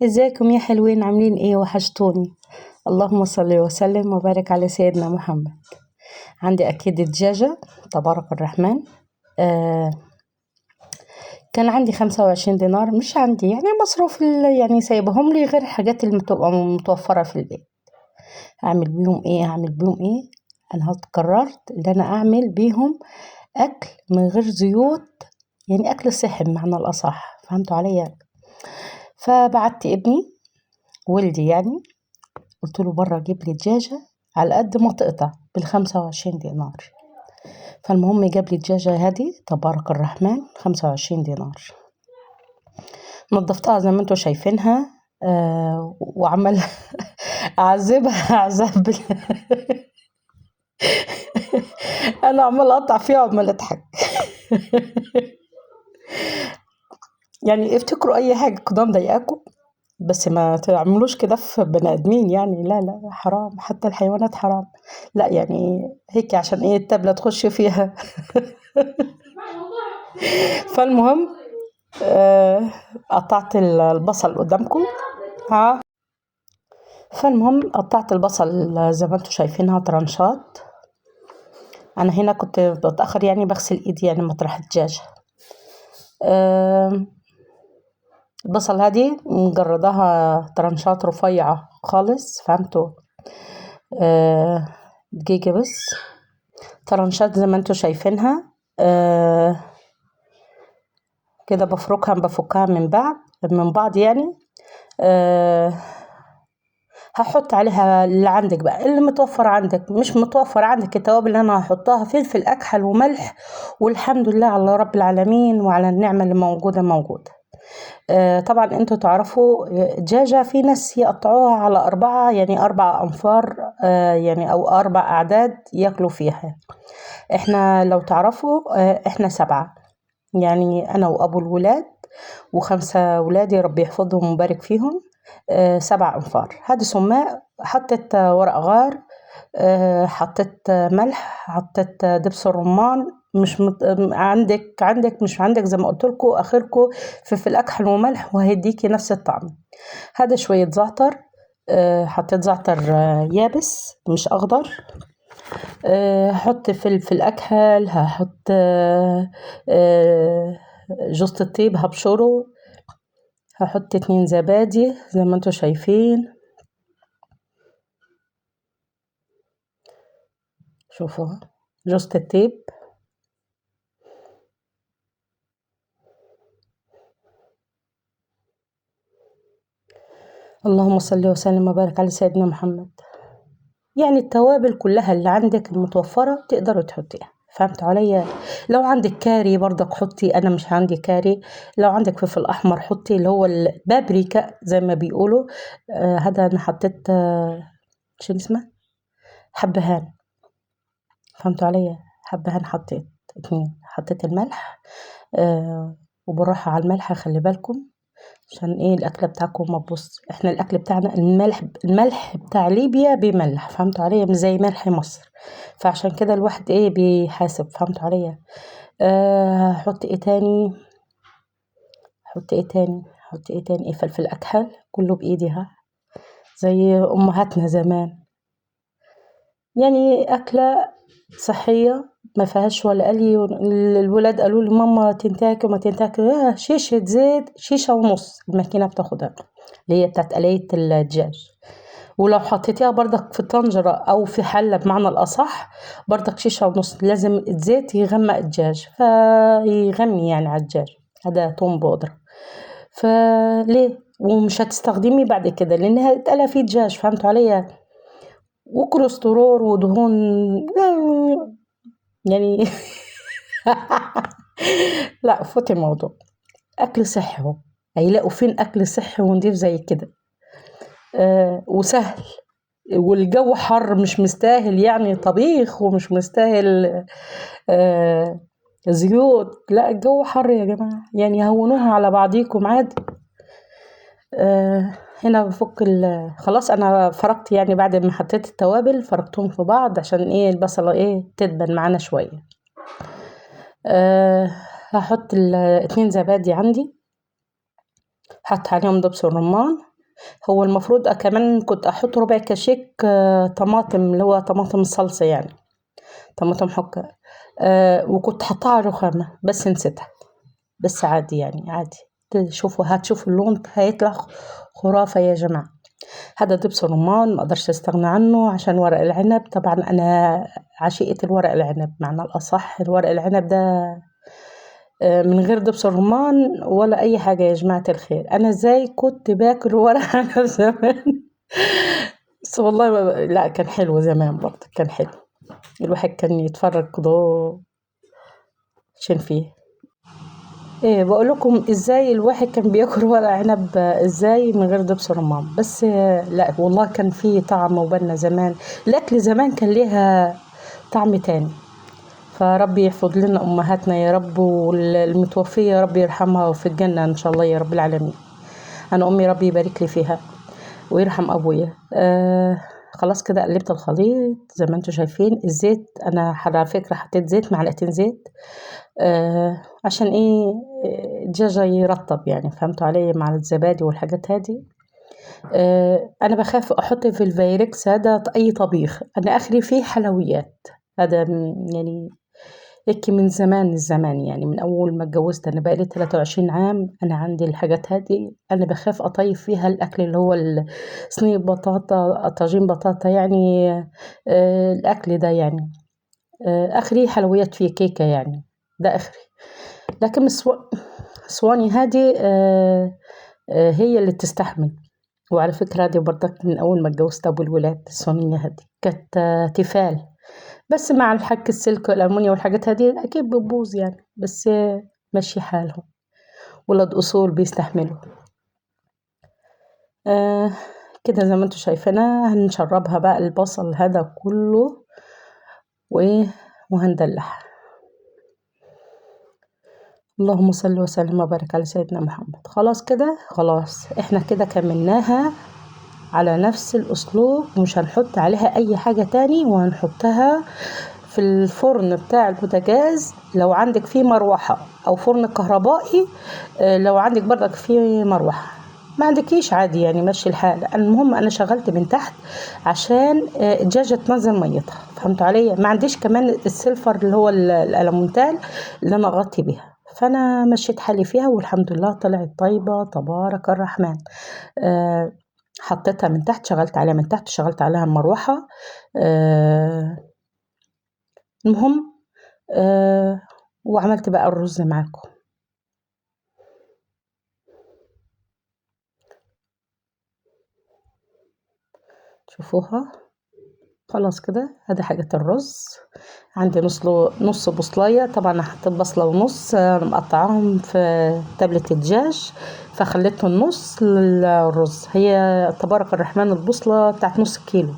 ازيكم يا حلوين؟ عاملين ايه؟ وحشتوني. اللهم صل وسلم وبارك على سيدنا محمد. عندي اكيد دجاجة، تبارك الرحمن. آه كان عندي 25 دينار، مش عندي يعني مصروف يعني سايبهم لي، غير الحاجات اللي بتبقى متوفرة في البيت. اعمل بيهم ايه؟ انا قررت ان انا اعمل بيهم اكل من غير زيوت، يعني اكل صحي بمعنى الاصح، فهمتوا عليا؟ فبعت ابني، ولدي يعني، قلت له برا جيب لي دجاجة على قد ما تقطع ب25 دينار. فالمهم جاب لي الدجاجة هذه، تبارك الرحمن، 25 دينار. نظفتها زي ما انتوا شايفينها، وعمل اعذبها عذاب انا عمال اقطع فيها وعمال اضحك. يعني افتكروا اي حاجة كده مضايقاكم، بس ما تعملوش كده في بني ادمين، يعني لا لا حرام، حتى الحيوانات حرام. لا يعني هيك عشان ايه التابلة تخش فيها. فالمهم قطعت البصل قدامكم. ها، فالمهم قطعت البصل زي ما انتوا شايفينها ترانشات. انا هنا كنت بتاخر، يعني بغسل ايدي يعني مطرح الدجاج. البصل هذه مجردها ترانشات رفيعة خالص، فهمتوا؟ دقيقة بس. ترانشات زي ما انتوا شايفينها. كده بفكها من بعض يعني. هحط عليها اللي عندك بقى، اللي متوفر عندك، مش متوفر عندك التوابل اللي انا هحطها فلفل اكحل وملح، والحمد لله على رب العالمين وعلى النعمة اللي موجودة. طبعا انتوا تعرفوا دجاجة، في ناس يقطعوها على 4، يعني 4 أنفار، يعني أو 4 أعداد ياكلوا فيها. احنا لو تعرفوا احنا 7، يعني أنا وأبو الولاد و5 ولادي، ربي يحفظهم ويبارك فيهم. 7 أنفار. هذه سماء. حطيت ورق غار، حطيت ملح، حطيت دبس الرمان. مش عندك مش عندك، زي ما قلت لكم اخركم فلفل اكحل وملح، وهيديكي نفس الطعم. هذا شويه زعتر، حطيت زعتر يابس مش اخضر. هحط فلفل اكحل، هحط جوز الطيب هبشره، هحط 2 زبادي زي ما انتوا شايفين. شوفوا جوز الطيب. اللهم صل وسلم وبارك على سيدنا محمد. يعني التوابل كلها اللي عندك المتوفرة تقدروا تحطيها، فهمت عليا؟ لو عندك كاري برضك حطي، انا مش عندي كاري. لو عندك فلفل احمر حطي، اللي هو البابريكا زي ما بيقولوا. هذا انا حطيت شو اسمه، حبهان، فهمت عليا؟ حبهان حطيت 2. حطيت الملح، وبالراحة على الملح، خلي بالكم عشان ايه الاكله بتاعكم ما تبص. احنا الاكل بتاعنا الملح بتاع ليبيا بملح، فهمت عليا؟ مش زي ملح مصر، فعشان كده الواحد ايه بيحاسب، فهمت عليا؟ حط ايه تاني؟ ايه فلفل اكحل كله بايدي، ها، زي امهاتنا زمان. يعني اكله صحيه ما فيهاش ولا قلي. الولاد قالوا لي ماما تنتاكي وما تنتاكي، شيشه زيت، شيشه ونص الماكينه بتاخدها، اللي هي بتاعت قلاية الدجاج. ولو حطيتيها برضك في طنجرة أو في حلة بمعنى الأصح، برضك شيشة ونص، لازم الزيت يغمق الدجاج، فيغمي يعني على الدجاج. هذا توم بودرة. فليه؟ ومش هتستخدمي بعد كده لأنها اتقلى فيه دجاج، فهمتوا عليا؟ وكوليسترول ودهون يعني. لا، فوتي الموضوع. أكل صحي اهو، هيلاقوا فين أكل صحي ونضيف زي كده؟ وسهل، والجو حر مش مستاهل يعني طبيخ، ومش مستاهل زيوت. لا الجو حر يا جماعة، يعني هونوها على بعضيكم عادي. هنا بفك خلاص انا فرقت، يعني بعد ما حطيت التوابل فرقتهم في بعض عشان ايه البصلة ايه تدبل معانا شوية. هحط 2 زبادي عندي، حط عليهم دبس الرمان، هو المفروض كمان كنت احط ربع كشك طماطم، اللي هو طماطم الصلصة يعني، طماطم حكة. وكنت حطها على الرخامة بس نسيتها. بس عادي يعني، عادي. هتشوفوا اللون هيطلع خرافة يا جماعة. هذا دبس الرمان ما اقدرش استغنى عنه عشان ورق العنب. طبعا انا عشيقة الورق العنب، معنى الاصح الورق العنب ده من غير دبس الرمان ولا اي حاجة يا جماعة الخير. انا ازاي كنت باكل ورق عنب زمان؟ بس والله لا، كان حلو زمان برضه، كان حلو. الواحد كان يتفرج كده عشان فيه. ايه بقول لكم ازاي الواحد كان بياكل ورق عنب ازاي من غير دبس رمان. بس لا والله كان فيه طعم وبنا زمان. الاكل زمان كان ليها طعم تاني. فربي يحفظ لنا امهاتنا يا رب، والمتوفيه يا رب يرحمها في الجنه ان شاء الله يا رب العالمين. انا امي ربي يبارك لي فيها ويرحم ابويا. خلاص كده قلبت الخليط زي ما انتم شايفين. الزيت انا على فكره حطيت زيت، معلقتين زيت. عشان ايه؟ الدجاجة يرطب يعني، فهمتوا علي، مع الزبادي والحاجات هذه. انا بخاف احط في الفايركس هذا اي طبيخ، انا اخري فيه حلويات. هذا يعني هيك من زمان الزمان يعني، من اول ما اتجوزت. انا بقالي 23 عام انا عندي الحاجات هذه. انا بخاف اطيب فيها الاكل اللي هو صينية بطاطا، طاجين بطاطا يعني. الاكل ده يعني اخري حلويات فيه كيكة يعني، ده اخري. لكن صواني هذه هي اللي تستحمل. وعلى فكرة هذه برضك من أول ما اتجوزت أبو الولاد، الصينية هذه كانت تيفال. بس مع الحك السلك والألمونيا والحاجات هذه أكيد بتبوظ يعني، بس ماشي حالهم. ولاد أصول بيستحملوا. آه كده زي ما انتوا شايفينها. هنشربها بقى البصل هذا كله وهندلعها. اللهم صل وسلم وبارك على سيدنا محمد. خلاص كده، خلاص احنا كده كملناها على نفس الأسلوب. مش هنحط عليها أي حاجة تاني، وهنحطها في الفرن بتاع البوتاجاز لو عندك فيه مروحة، أو فرن كهربائي لو عندك برضك فيه مروحة. ما عندكيش عادي يعني، ماشي الحال. المهم أنا شغلت من تحت عشان الدجاجة تنزل ميتها، فهمتوا علي. ما عنديش كمان السيلفر اللي هو الألمونتال اللي أنا أغطي بيها. فأنا مشيت حالي فيها والحمد لله طلعت طيبة تبارك الرحمن. حطيتها من تحت، شغلت عليها من تحت، شغلت عليها المروحة. المهم وعملت بقى الرز معاكم. شوفوها. خلاص كده هذه حاجة الرز. عندي نص بصلاية. طبعا انا حطيت بصلة ونص مقطعاهم في تبلة الدجاج، فخليته النص للرز. هي تبارك الرحمن البصلة بتاعت نص كيلو.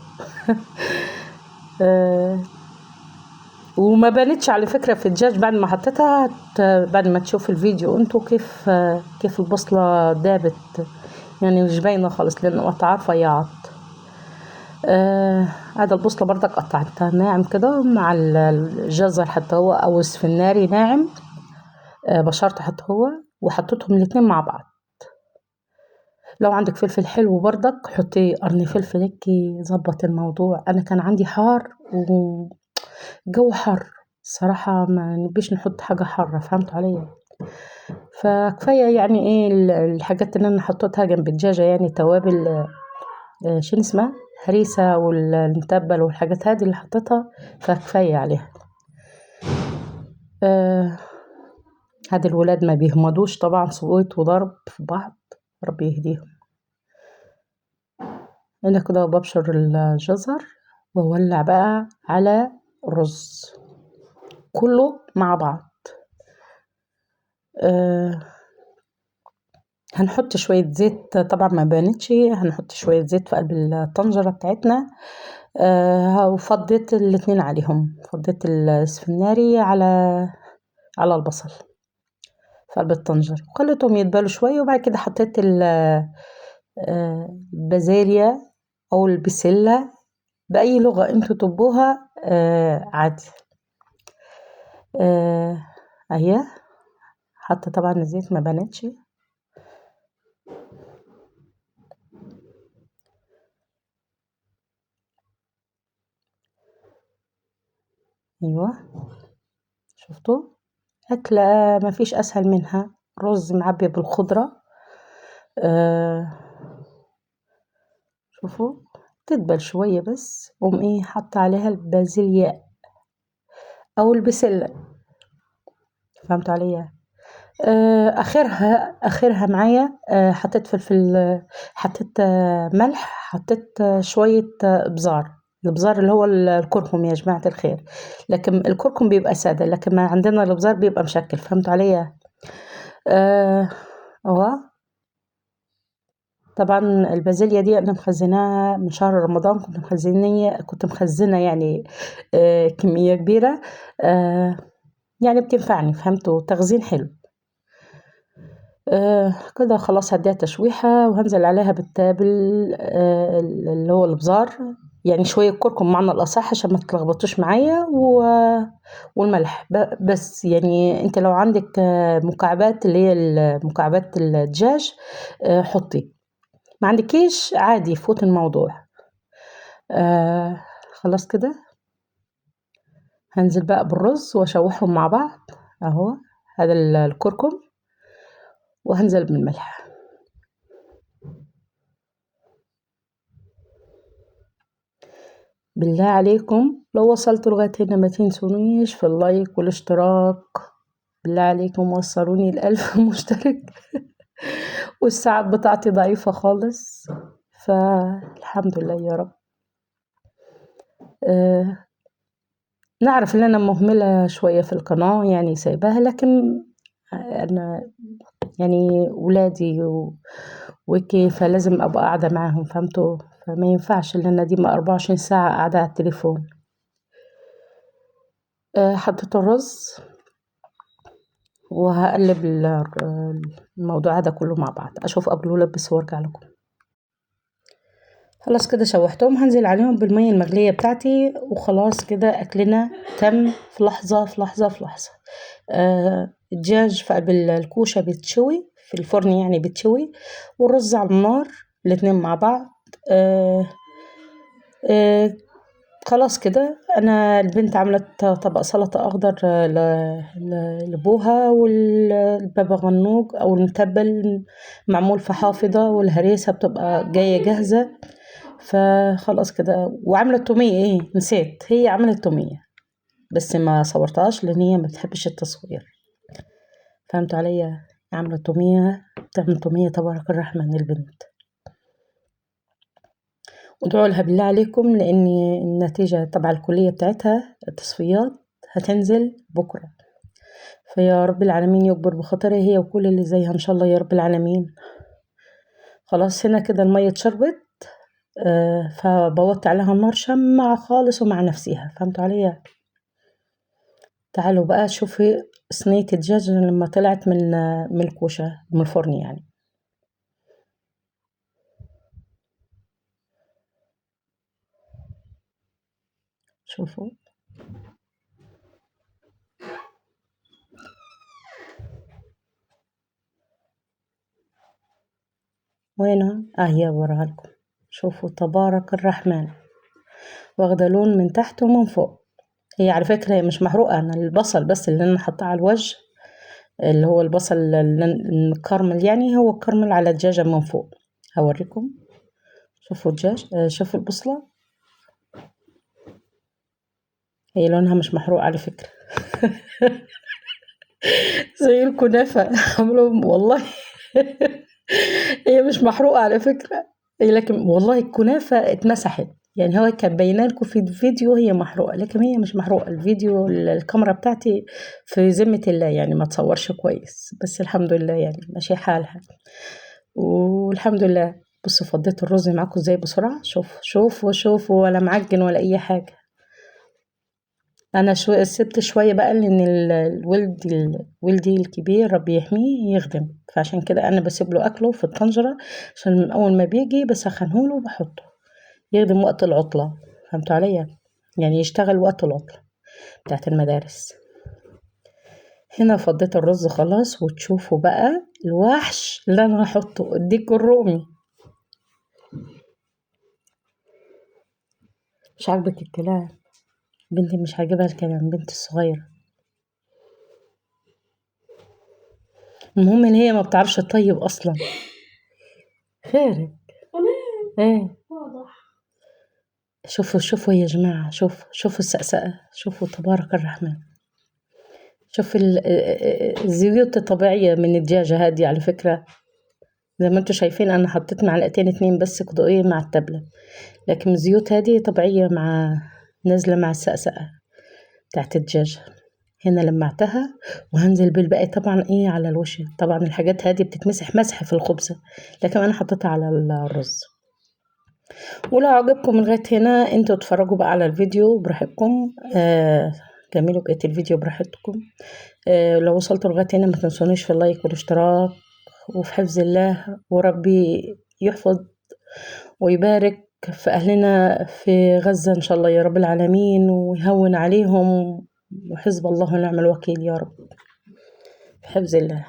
وما بانتش على فكرة في الدجاج بعد ما حطيتها. بعد ما تشوف الفيديو انتوا كيف البصلة دابت يعني، مش باينة خالص لانه قطعات رفيعات. هذا البصلة برضك قطعتها ناعم كده مع الجزر حتى هو، او السفناري ناعم. بشرته حتى هو، وحطيتهم الاتنين مع بعض. لو عندك فلفل حلو برضك حطي قرن فلفل هيك يظبط الموضوع. انا كان عندي حار وجو حر صراحة، ما نبيش نحط حاجة حارة، فهمت علي. فكفاية يعني ايه الحاجات اللي انا حطيتها جنب الدجاجة يعني، توابل شنو اسمها، هريسة والمتبل والحاجات هذه اللي حطيتها، فكفاية عليها. هاد الولاد ما بيهمدوش طبعا، صوت وضرب في بعض، ربي يهديهم. انا كده ببشر الجزر وولع بقى على الرز كله مع بعض. هنحط شوية زيت. طبعا ما بانتش، هنحط شوية زيت في قلب الطنجرة بتاعتنا. وفضيت الاتنين عليهم، فضيت السفناري على البصل في قلب الطنجرة وخليتهم يتبالوا شوية. وبعد كده حطيت البازاليا او البسلة، بأي لغة انتوا تطبوها عادي. اهي حتى طبعا الزيت ما بانتش. ايوه شفتوا أكلة ما فيش أسهل منها، رز معبي بالخضرة. شوفوا تدبل شوية بس ايه حط عليها البازليا أو البسلة، فهمتوا عليا. آخرها معايا حطيت فلفل، حطيت ملح، حطيت شوية بزار. البزار اللي هو الكركم يا جماعة الخير، لكن الكركم بيبقى سادة، لكن ما عندنا البزار بيبقى مشكل، فهمتوا عليا. آه طبعا البازليا دي أنا مخزناها من شهر رمضان، كنت مخزنة يعني كمية كبيرة، يعني بتنفعني، فهمتوا، تخزين حلو. كده خلاص هديها تشويحة وهنزل عليها بالتابل، اللي هو البزار، يعني شوية كركم معنى الأصح عشان ما تلخبطوش معايا، والملح بس. يعني انت لو عندك مكعبات اللي هي مكعبات الدجاج حطي، ما عندكيش عادي فوت الموضوع. خلاص كده هنزل بقى بالرز واشوحهم مع بعض اهو، هذا الكركم، وهنزل بالملح. بالله عليكم لو وصلتوا لغاية هنا ما تنسونيش في اللايك والاشتراك، بالله عليكم وصلوني ال1000 مشترك والساعات بتاعتي ضعيفة خالص، فالحمد لله يا رب. نعرف ان انا مهملة شوية في القناة، يعني سايباها، لكن انا يعني ولادي وكيف فلازم ابقى قاعدة معاهم، فهمتوا، فما ينفعش ان انا ديما 24 ساعة قاعدة على التليفون. حطيت الرز وهقلب الموضوع هذا كله مع بعض، اشوف قبل ولبس وارجع لكم. خلاص كده شوحتهم، هنزل عليهم بالمية المغلية بتاعتي، وخلاص كده اكلنا تم في لحظة في لحظة في لحظة. الدجاج في قلب الكوشة بتشوي في الفرن، يعني بتشوي، والرز على النار الاتنين مع بعض. خلاص كده انا البنت عملت طبق سلطة اخضر لابوها، والبابا غنوج او المتبل معمول في حافظة، والهريسة بتبقى جاية جاهزة. فخلاص كده، وعملت تومية، ايه نسيت، هي عملت تومية بس ما صورتهاش لان هي ما بتحبش التصوير، فهمتوا عليا. عملت تومية، بتعمل تومية تبارك الرحمن البنت، وادعوا لها بالله عليكم، لان النتيجة تبع الكلية بتاعتها التصفيات هتنزل بكرة، فيا رب العالمين يكبر بخاطرها هي وكل اللي زيها ان شاء الله يا رب العالمين. خلاص هنا كده المية اتشربت، فبوطي عليها النار شمعة خالص ومع نفسها، فهمتوا عليا. تعالوا بقى شوفي صينية الدجاج لما طلعت من الكوشة من الفرن يعني. شوفوا وينها، هي وراها لكم. شوفوا تبارك الرحمن، واخدة لون من تحت ومن فوق. هي على فكرة هي مش محروقة، أنا البصل بس اللي أنا حطاه على الوجه، اللي هو البصل المكرمل، يعني هو الكرمل على الدجاجة من فوق. هوريكم، شوفوا الدجاج، شوفوا البصلة، هي لونها مش محروق على فكرة زي الكنافة عملهم والله هي مش محروقة على فكرة، هي لكن والله الكنافة اتمسحت، يعني هو كان باينه لكم في الفيديو هي محروقة، لكن هي مش محروقة. الفيديو الكاميرا بتاعتي في ذمة الله يعني ما تصورش كويس، بس الحمد لله يعني ماشي حالها، والحمد لله. بصوا فضيت الرز معاكم ازاي بسرعة، شوفوا ولا معجن ولا اي حاجة. انا سبت شويه بقى لان ولدي الكبير ربي يحميه يخدم، فعشان كده انا بسيب له اكله في الطنجره، عشان من اول ما بيجي بسخنه له وبحطه يخدم وقت العطله، فهمتوا عليا، يعني يشتغل وقت العطله بتاعت المدارس. هنا فضيت الرز خلاص، وتشوفوا بقى الوحش اللي انا هحطه، الديك الرومي. مش عاجبك الكلام، بنتي مش عاجبها الكلام، بنتي الصغيرة. المهم ان هي ما بتعرفش تطيب اصلا. خير. ايه. شوفوا يا جماعة، شوفوا السقسقة، شوفوا تبارك الرحمن. شوف الزيوت الطبيعية من الدجاجة هادي على فكرة. زي ما انتوا شايفين انا حطيت معلقتين 2 بس كده ايه مع التبلة، لكن الزيوت هذه طبيعية مع نازلة مع السقسقة بتاعت الدجاج. هنا لمعتها وهنزل بالباقي طبعا ايه على الوش. طبعا الحاجات هذه بتتمسح مسح في الخبزة، لكن انا حطيتها على الرز. ولو عجبكم لغاية هنا انتوا اتفرجوا بقى على الفيديو براحتكم، كملوا بقية الفيديو براحتكم. لو وصلتوا لغاية هنا ما تنسونيش في اللايك والاشتراك، وفي حفظ الله، وربي يحفظ ويبارك في أهلنا في غزة إن شاء الله يا رب العالمين، ويهون عليهم، وحزب الله ونعم الوكيل يا رب، في حفظ الله.